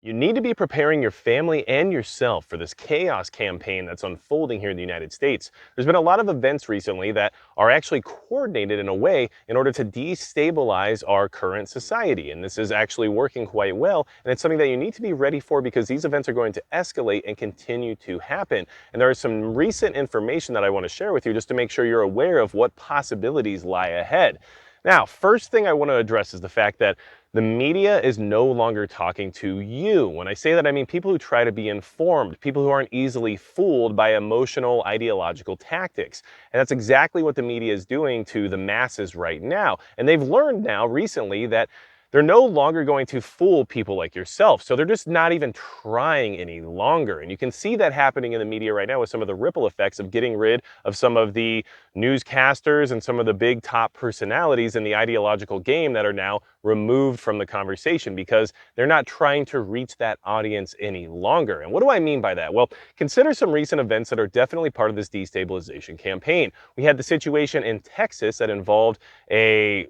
You need to be preparing your family and yourself for this chaos campaign that's unfolding here in the United States. There's been a lot of events recently that are actually coordinated in a way in order to destabilize our current society. And this is actually working quite well. And it's something that you need to be ready for because these events are going to escalate and continue to happen. And there is some recent information that I want to share with you just to make sure you're aware of what possibilities lie ahead. Now, first thing I want to address is the fact that the media is no longer talking to you. When I say that, I mean people who try to be informed, people who aren't easily fooled by emotional, ideological tactics. And that's exactly what the media is doing to the masses right now. And they've learned now recently that they're no longer going to fool people like yourself. So they're just not even trying any longer. And you can see that happening in the media right now with some of the ripple effects of getting rid of some of the newscasters and some of the big top personalities in the ideological game that are now removed from the conversation because they're not trying to reach that audience any longer. And what do I mean by that? Well, consider some recent events that are definitely part of this destabilization campaign. We had the situation in Texas that involved a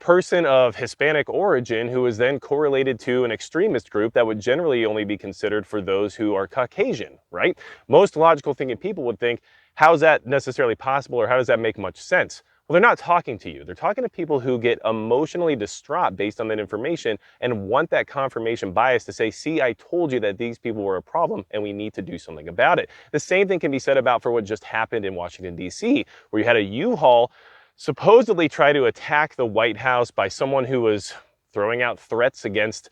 person of Hispanic origin who is then correlated to an extremist group that would generally only be considered for those who are Caucasian, right? Most logical thinking people would think, how is that necessarily possible or how does that make much sense? Well, they're not talking to you. They're talking to people who get emotionally distraught based on that information and want that confirmation bias to say, see, I told you that these people were a problem and we need to do something about it. The same thing can be said about for what just happened in Washington, D.C., where you had a U-Haul supposedly try to attack the White House by someone who was throwing out threats against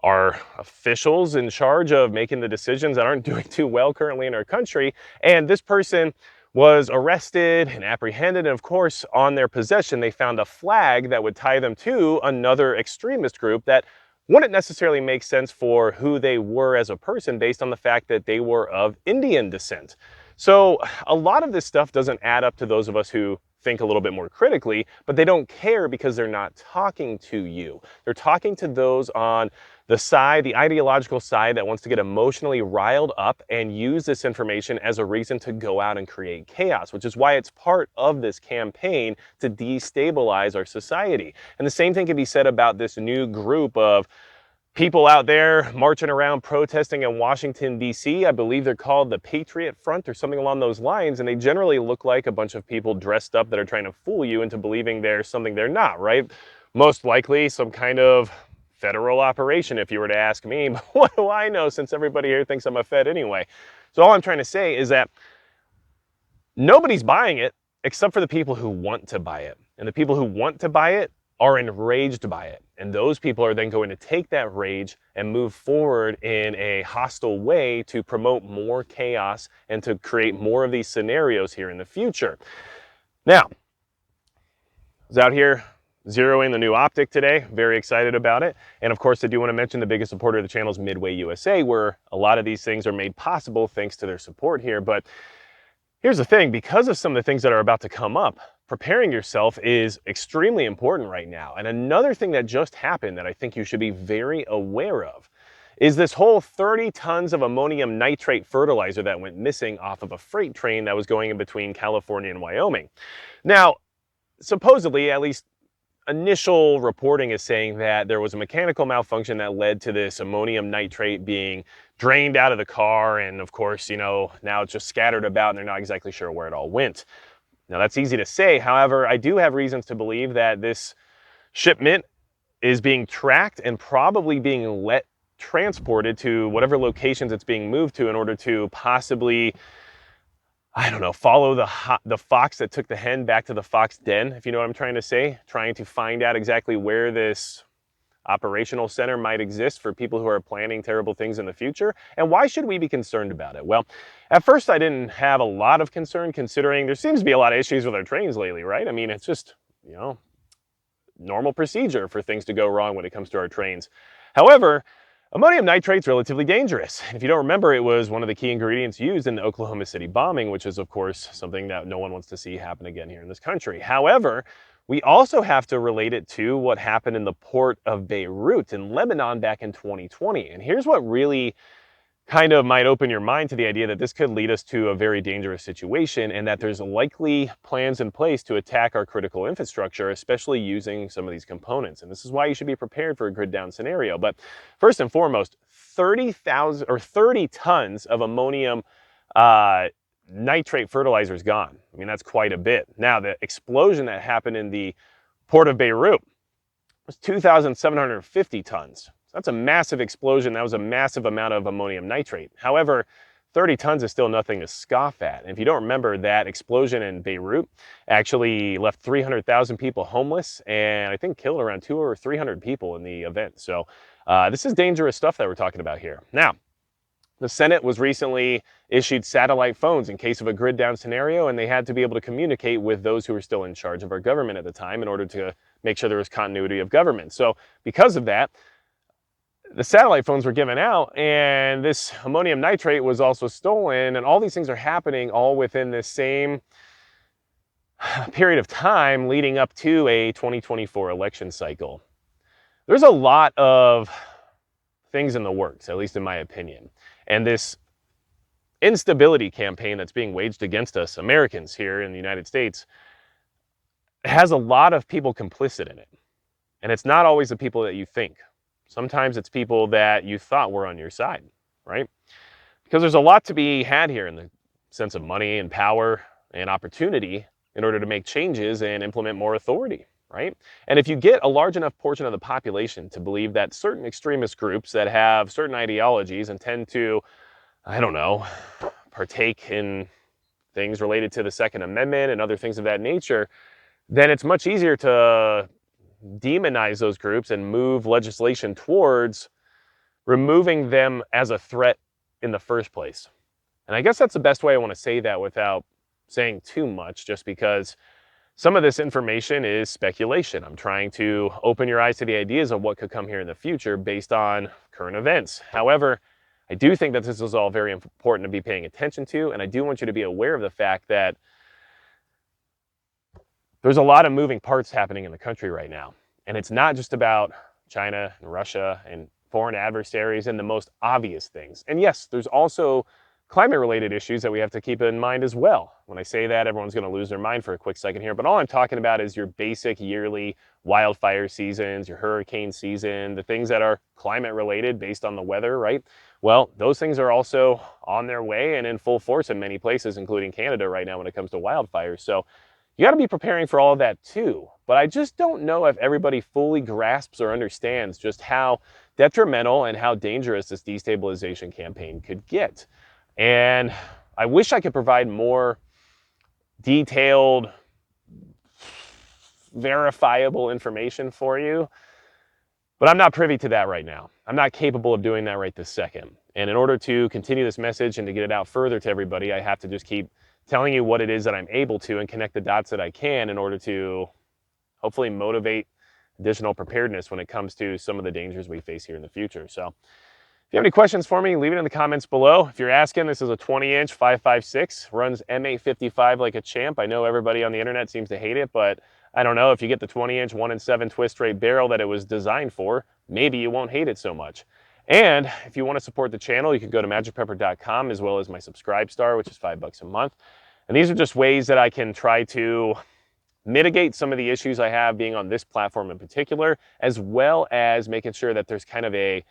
our officials in charge of making the decisions that aren't doing too well currently in our country. And this person was arrested and apprehended. And of course, on their possession, they found a flag that would tie them to another extremist group that wouldn't necessarily make sense for who they were as a person based on the fact that they were of Indian descent. So a lot of this stuff doesn't add up to those of us who think a little bit more critically, but they don't care because they're not talking to you. They're talking to those on the side, the ideological side that wants to get emotionally riled up and use this information as a reason to go out and create chaos, which is why it's part of this campaign to destabilize our society. And the same thing can be said about this new group of people out there marching around protesting in Washington, D.C. I believe they're called the Patriot Front or something along those lines. And they generally look like a bunch of people dressed up that are trying to fool you into believing they're something they're not, right? Most likely some kind of federal operation, if you were to ask me. But what do I know since everybody here thinks I'm a Fed anyway? So all I'm trying to say is that nobody's buying it except for the people who want to buy it. And the people who want to buy it are enraged by it. And those people are then going to take that rage and move forward in a hostile way to promote more chaos and to create more of these scenarios here in the future. Now, I was out here zeroing the new optic today, very excited about it. And of course, I do want to mention the biggest supporter of the channel is Midway USA, where a lot of these things are made possible thanks to their support here. But here's the thing, because of some of the things that are about to come up, preparing yourself is extremely important right now. And another thing that just happened that I think you should be very aware of is this whole 30 tons of ammonium nitrate fertilizer that went missing off of a freight train that was going in between California and Wyoming. Now, supposedly, at least initial reporting is saying that there was a mechanical malfunction that led to this ammonium nitrate being drained out of the car. And of course, you know, now it's just scattered about and they're not exactly sure where it all went. Now that's easy to say. However, I do have reasons to believe that this shipment is being tracked and probably being transported to whatever locations it's being moved to in order to possibly, I don't know, follow the fox that took the hen back to the fox den, if you know what I'm trying to say, trying to find out exactly where this operational center might exist for people who are planning terrible things in the future. And why should we be concerned about it? Well, at first I didn't have a lot of concern considering there seems to be a lot of issues with our trains lately, right? I mean, it's just, you know, normal procedure for things to go wrong when it comes to our trains. However, ammonium nitrate's relatively dangerous. If you don't remember, it was one of the key ingredients used in the Oklahoma City bombing, which is of course something that no one wants to see happen again here in this country. However, we also have to relate it to what happened in the port of Beirut in Lebanon back in 2020. And here's what really kind of might open your mind to the idea that this could lead us to a very dangerous situation and that there's likely plans in place to attack our critical infrastructure, especially using some of these components. And this is why you should be prepared for a grid down scenario. But first and foremost, 30,000 or 30 tons of ammonium nitrate fertilizer is gone. I mean, that's quite a bit. Now, the explosion that happened in the port of Beirut was 2,750 tons. So that's a massive explosion. That was a massive amount of ammonium nitrate. However, 30 tons is still nothing to scoff at. And if you don't remember, that explosion in Beirut actually left 300,000 people homeless and I think killed around 200 or 300 people in the event. So this is dangerous stuff that we're talking about here. Now, the Senate was recently issued satellite phones in case of a grid down scenario, and they had to be able to communicate with those who were still in charge of our government at the time in order to make sure there was continuity of government. So because of that, the satellite phones were given out and this ammonium nitrate was also stolen, and all these things are happening all within this same period of time leading up to a 2024 election cycle. There's a lot of things in the works, at least in my opinion. And this instability campaign that's being waged against us Americans here in the United States has a lot of people complicit in it. And it's not always the people that you think. Sometimes it's people that you thought were on your side, right? Because there's a lot to be had here in the sense of money and power and opportunity in order to make changes and implement more authority, right? And if you get a large enough portion of the population to believe that certain extremist groups that have certain ideologies and tend to, I don't know, partake in things related to the Second Amendment and other things of that nature, then it's much easier to demonize those groups and move legislation towards removing them as a threat in the first place. And I guess that's the best way I want to say that without saying too much, just because some of this information is speculation. I'm trying to open your eyes to the ideas of what could come here in the future based on current events. However, I do think that this is all very important to be paying attention to, and I do want you to be aware of the fact that there's a lot of moving parts happening in the country right now. And it's not just about China and Russia and foreign adversaries and the most obvious things. And yes, there's also climate-related issues that we have to keep in mind as well. When I say that, everyone's going to lose their mind for a quick second here. But all I'm talking about is your basic yearly wildfire seasons, your hurricane season, the things that are climate-related based on the weather, right? Well, those things are also on their way and in full force in many places, including Canada right now when it comes to wildfires. So you got to be preparing for all of that too. But I just don't know if everybody fully grasps or understands just how detrimental and how dangerous this destabilization campaign could get. And I wish I could provide more detailed, verifiable information for you, but I'm not privy to that right now. I'm not capable of doing that right this second. And in order to continue this message and to get it out further to everybody, I have to just keep telling you what it is that I'm able to and connect the dots that I can in order to hopefully motivate additional preparedness when it comes to some of the dangers we face here in the future. So if you have any questions for me, leave it in the comments below. If you're asking, this is a 20-inch 5.56, runs M855 like a champ. I know everybody on the internet seems to hate it, but I don't know, if you get the 20-inch 1-in-7 twist rate barrel that it was designed for, maybe you won't hate it so much. And if you want to support the channel, you can go to magicprepper.com as well as my Subscribe Star, which is $5 a month. And these are just ways that I can try to mitigate some of the issues I have being on this platform in particular, as well as making sure that there's kind of a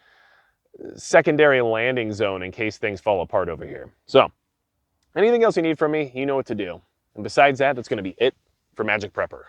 secondary landing zone in case things fall apart over here. So anything else you need from me, you know what to do. And besides that, that's going to be it for Magic Prepper.